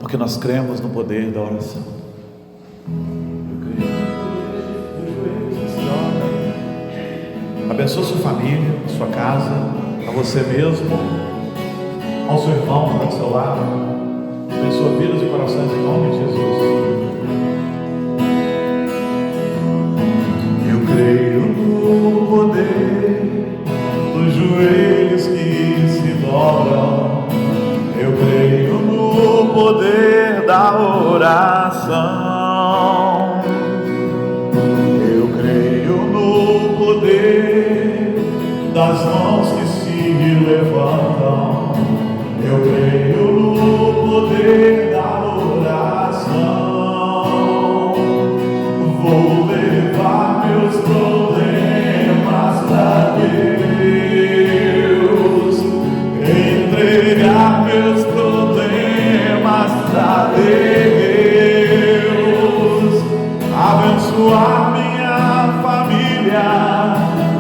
porque nós cremos no poder da oração. Abençoa sua família, sua casa, a você mesmo, ao seu irmão que está do seu lado. Abençoa vidas e corações em nome de Jesus. Eu creio no poder dos joelhos que se dobram. Eu creio no poder da oração. Eu creio no poder das mãos que se levantam. Eu creio no poder da oração. Vou levar meus problemas para Deus, entregar meus problemas para Deus, abençoar minha família,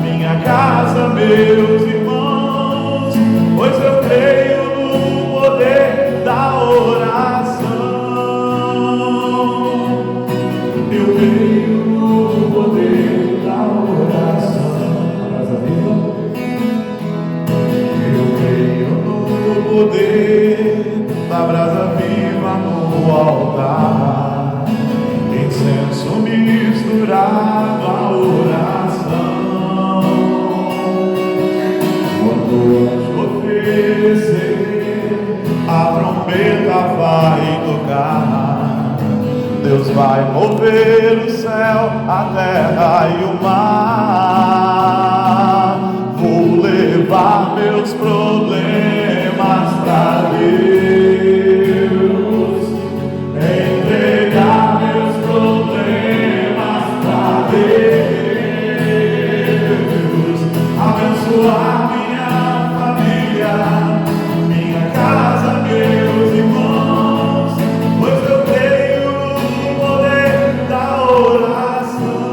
minha casa, meus irmãos, pois eu creio no poder da oração. Eu creio no poder da oração. Brasa viva. Eu creio no poder da brasa viva no altar, incenso misturado à oração. Quando o anjo oferecer, a trombeta vai tocar. Deus vai mover o céu, a terra e o mar. Vou levar meus problemas para Deus, entregar meus problemas para Deus, abençoar minha família, minha casa, meus irmãos, pois eu creio no poder da oração.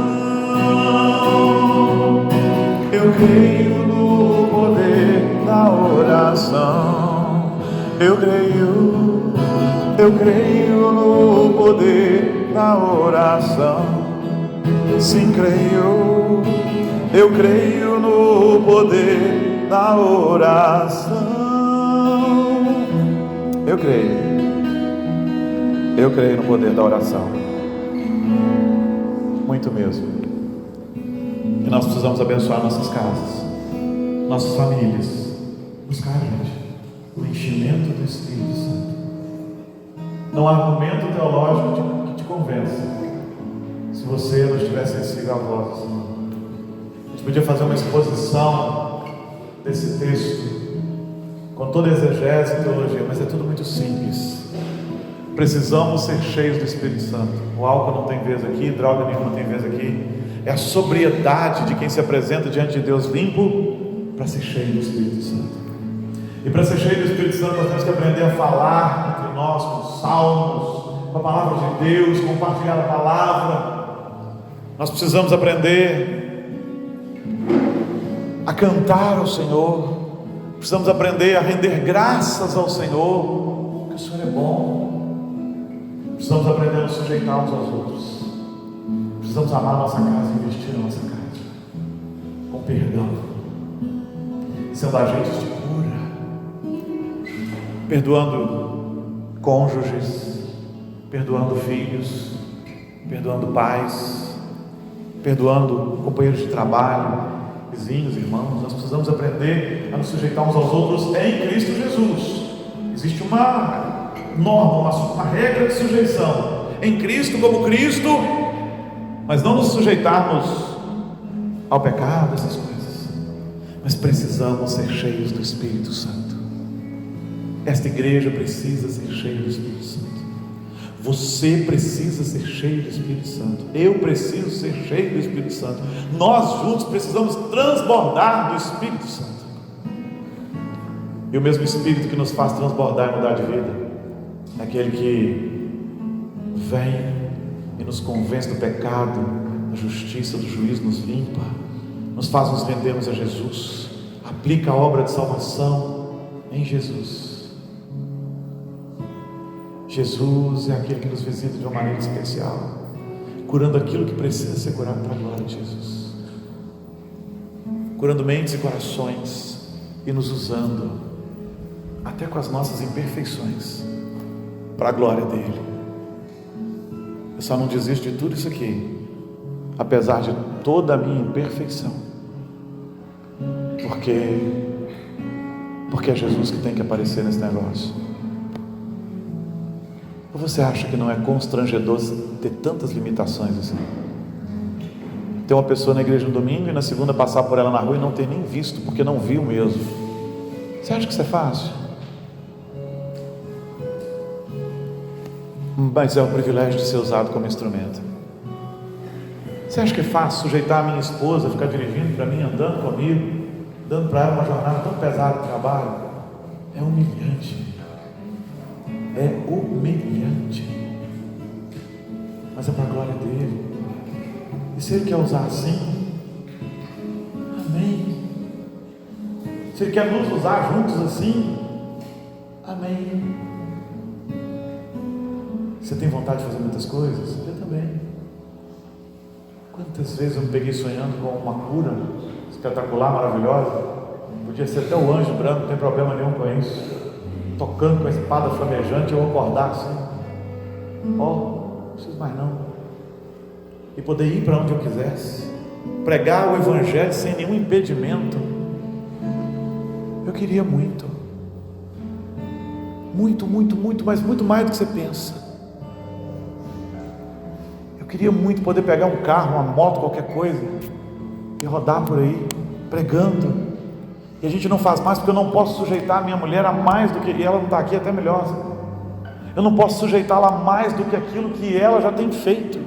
Eu creio no poder da oração. Eu creio no poder da oração. Sim, creio. Eu creio no poder da oração. Eu creio no poder da oração. Muito mesmo. E nós precisamos abençoar nossas casas, nossas famílias, buscar, gente, o enchimento do Espírito Santo. Não há argumento teológico que te convença se você não estiver sensível à voz do Senhor. A gente podia fazer uma exposição desse texto com toda a exegese e teologia, mas é tudo muito simples. Precisamos ser cheios do Espírito Santo. O álcool não tem vez aqui, droga nenhuma tem vez aqui. É a sobriedade de quem se apresenta diante de Deus limpo para ser cheio do Espírito Santo. E para ser cheio do Espírito Santo nós temos que aprender a falar entre nós com salmos, com a palavra de Deus, compartilhar a palavra. Nós precisamos aprender a cantar ao Senhor. Precisamos aprender a render graças ao Senhor, porque o Senhor é bom. Precisamos aprender a nos sujeitar uns aos outros. Precisamos amar a nossa casa e investir na nossa casa com perdão, sendo agentes de cura, perdoando cônjuges, perdoando filhos, perdoando pais, perdoando companheiros de trabalho, vizinhos, irmãos. Nós precisamos aprender a nos sujeitar uns aos outros em Cristo Jesus. Existe uma norma, uma regra de sujeição em Cristo como Cristo, mas não nos sujeitarmos ao pecado, essas coisas. mas precisamos ser cheios do Espírito Santo. Esta igreja precisa ser cheia do Espírito Santo. Você precisa ser cheio do Espírito Santo. Eu preciso ser cheio do Espírito Santo. Nós juntos precisamos transbordar do Espírito Santo. E o mesmo Espírito que nos faz transbordar e mudar de vida é aquele que vem e nos convence do pecado, da justiça, do juízo, nos limpa, nos faz nos rendermos a Jesus, aplica a obra de salvação em Jesus. Jesus é aquele que nos visita de uma maneira especial, curando aquilo que precisa ser curado para a glória de Jesus, curando mentes e corações e nos usando até com as nossas imperfeições para a glória dele. Eu só não desisto de tudo isso aqui, apesar de toda a minha imperfeição, porque é Jesus que tem que aparecer nesse negócio. Ou você acha que não é constrangedor ter tantas limitações assim? Ter uma pessoa na igreja no domingo e na segunda passar por ela na rua e não ter nem visto, porque não viu mesmo. Você acha que isso é fácil? Mas é o privilégio de ser usado como instrumento. Você acha que é fácil sujeitar a minha esposa, ficar dirigindo para mim, andando comigo, dando para ela uma jornada tão pesada de trabalho? É humilhante. É humilhante, mas é para a glória dele. E se ele quer usar assim, amém. Se ele quer nos usar juntos assim, amém. Você tem vontade de fazer muitas coisas? Eu também. Quantas vezes eu me peguei sonhando com uma cura espetacular, maravilhosa? Podia ser até o anjo branco, não tem problema nenhum com isso, tocando com a espada flamejante, eu acordar assim, não preciso mais não, e poder ir para onde eu quisesse, pregar o Evangelho sem nenhum impedimento. Eu queria muito, mas muito mais do que você pensa. Eu queria muito poder pegar um carro, uma moto, qualquer coisa, e rodar por aí, pregando. E a gente não faz mais porque eu não posso sujeitar a minha mulher a mais do que, e ela não está aqui, até melhor, eu não posso sujeitá-la a mais do que aquilo que ela já tem feito.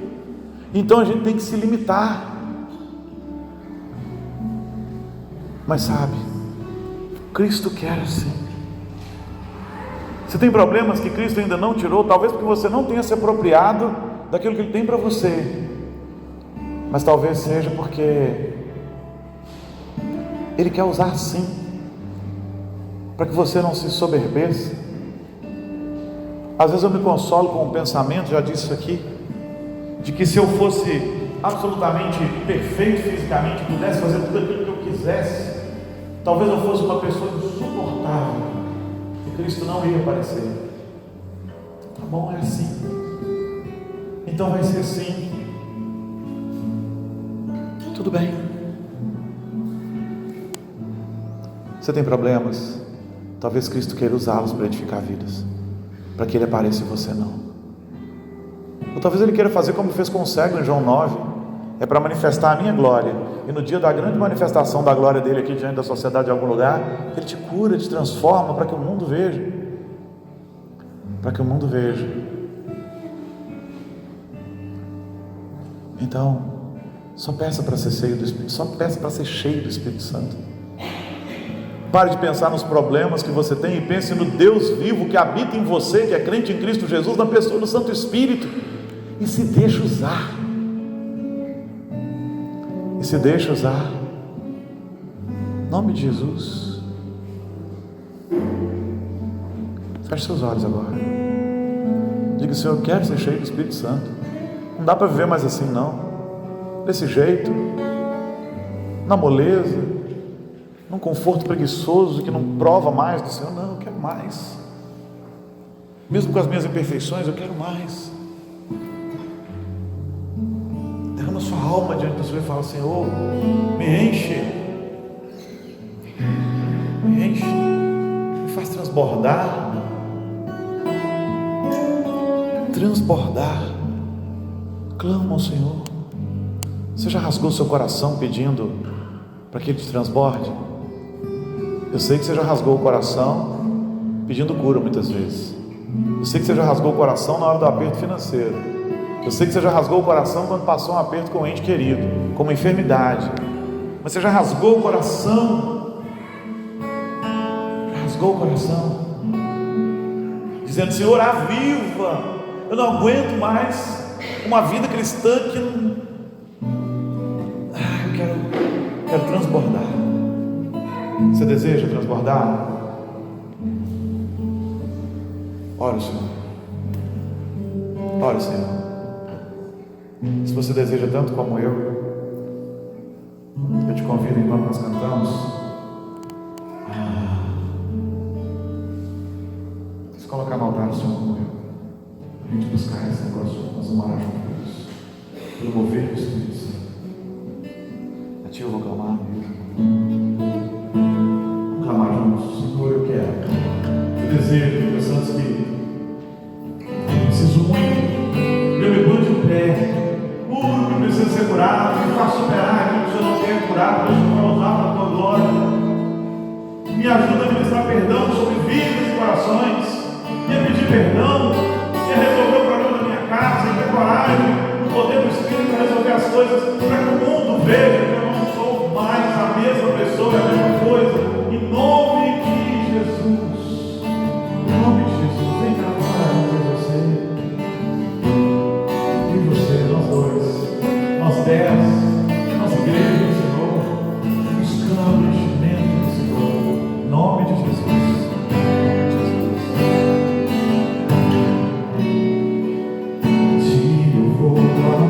Então a gente tem que se limitar. Mas sabe, Cristo quer assim. Você tem problemas que Cristo ainda não tirou, talvez porque você não tenha se apropriado daquilo que Ele tem para você, mas talvez seja porque Ele quer usar sim, para que você não se soberbeça. Às vezes eu me consolo com o pensamento, já disse isso aqui, de que se eu fosse absolutamente perfeito fisicamente, pudesse fazer tudo aquilo que eu quisesse, talvez eu fosse uma pessoa insuportável, e Cristo não ia aparecer. Tá bom, é assim, então vai ser assim, tudo bem. Você tem problemas? Talvez Cristo queira usá-los para edificar vidas, para que Ele apareça e você não. Ou talvez Ele queira fazer como fez com o cego em João 9, é para manifestar a minha glória, e no dia da grande manifestação da glória dele aqui diante da sociedade em algum lugar, Ele te cura, te transforma, para que o mundo veja, Então, só peça para ser cheio do Espírito, só peça para ser cheio do Espírito Santo. Pare de pensar nos problemas que você tem e pense no Deus vivo que habita em você, que é crente em Cristo Jesus, na pessoa do Santo Espírito, e se deixa usar. Em nome de Jesus. Feche seus olhos agora. Diga: Senhor, eu quero ser cheio do Espírito Santo. Não dá para viver mais assim não, desse jeito, na moleza, num conforto preguiçoso que não prova mais do Senhor. Não, eu quero mais. Mesmo com as minhas imperfeições, eu quero mais. Derrama sua alma diante do Senhor e fala: Senhor, me enche, me faz transbordar. Clama ao Senhor. Você já rasgou seu coração pedindo para que Ele te transborde? Eu sei que você já rasgou o coração pedindo cura muitas vezes. Eu sei que você já rasgou o coração na hora do aperto financeiro. Eu sei que você já rasgou o coração quando passou um aperto com um ente querido, com uma enfermidade. Mas você já rasgou o coração. Já rasgou o coração, dizendo: Senhor, aviva, eu não aguento mais uma vida cristã que não... eu quero transbordar. Você deseja transbordar? Ore, Senhor. Ore, Senhor. Se você deseja tanto como eu te convido, enquanto nós cantamos, se colocar no altar, Senhor, como eu, a gente buscar esse negócio, nós vamos orar juntos, pelo mover do Espírito Santo. A Ti eu vou clamar, vamos clamar juntos. Senhor, eu quero, eu desejo, meus santos queridos, preciso muito, eu me ponho de pé, curo que precisa ser curado, me faça superar aquilo que o Senhor não quer curar, deixa eu usar para a Tua glória. Me ajuda a ministrar perdão sobre vidas e corações, e a pedir perdão, e a resolver o problema da minha casa, e ter coragem, no poder do Espírito, para resolver as coisas, para que o mundo veja que eu não sou mais a mesma pessoa, a mesma coisa. Em nome de Jesus, em nome de Jesus, vem cá fora com você, e você, nós dois, nós 10, nossa igreja do Senhor, buscando o enchimento do Senhor, em nome de Jesus. Te eu vou amar,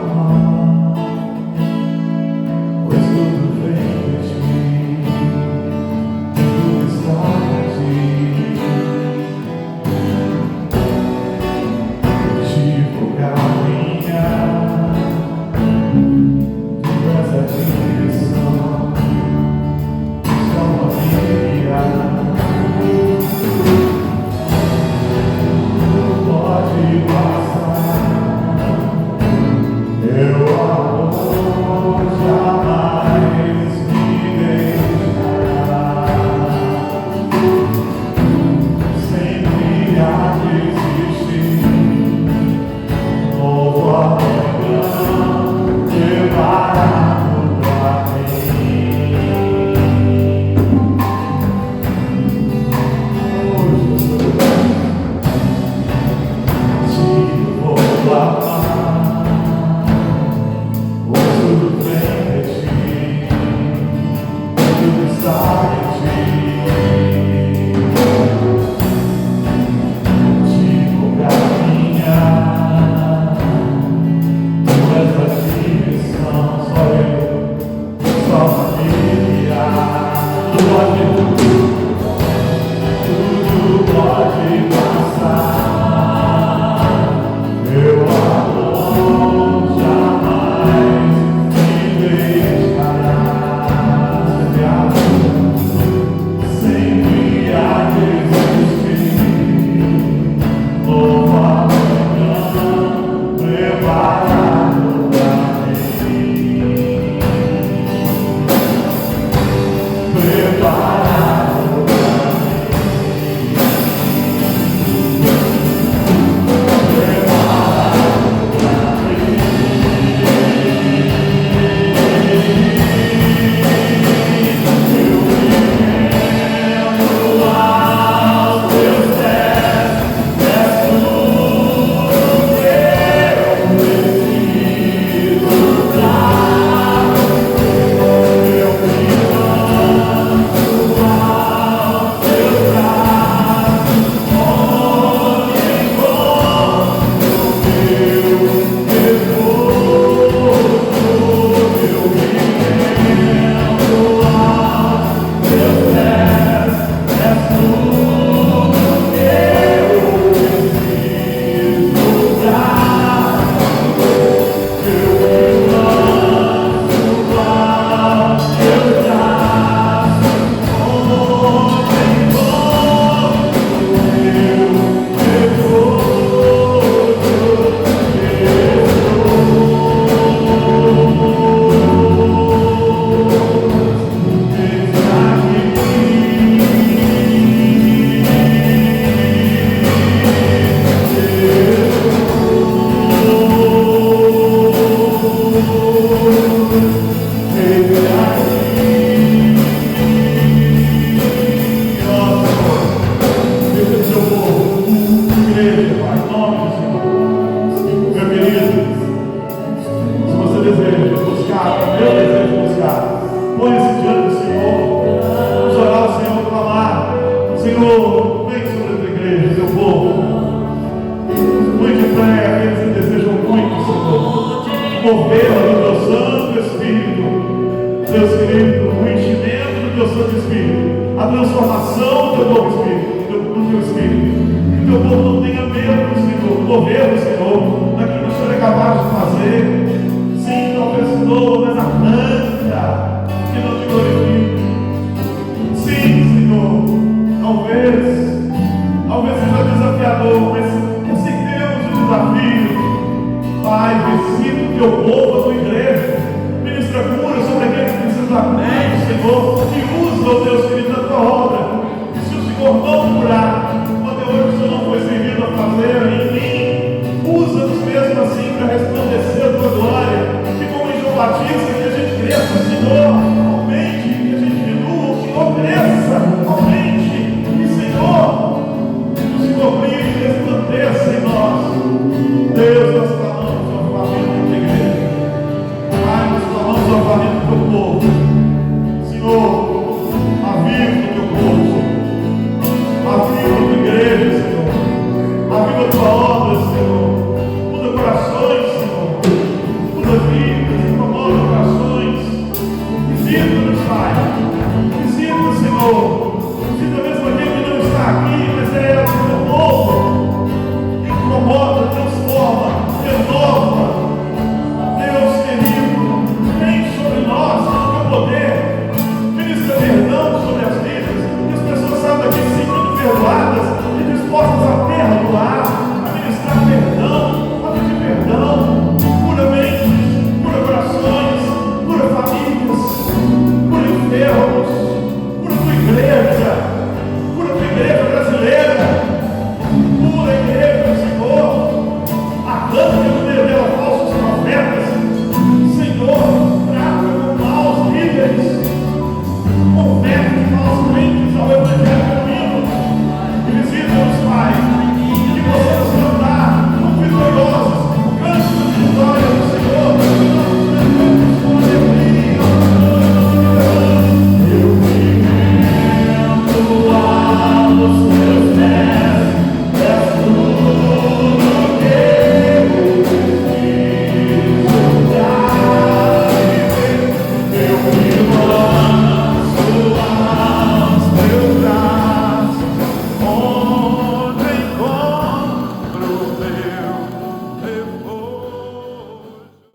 Deus querido, o enchimento do teu Santo Espírito, a transformação do teu novo Espírito, do teu Espírito. Que o teu povo não tenha medo, Senhor, do mover do Senhor, daquilo que o Senhor é capaz de fazer.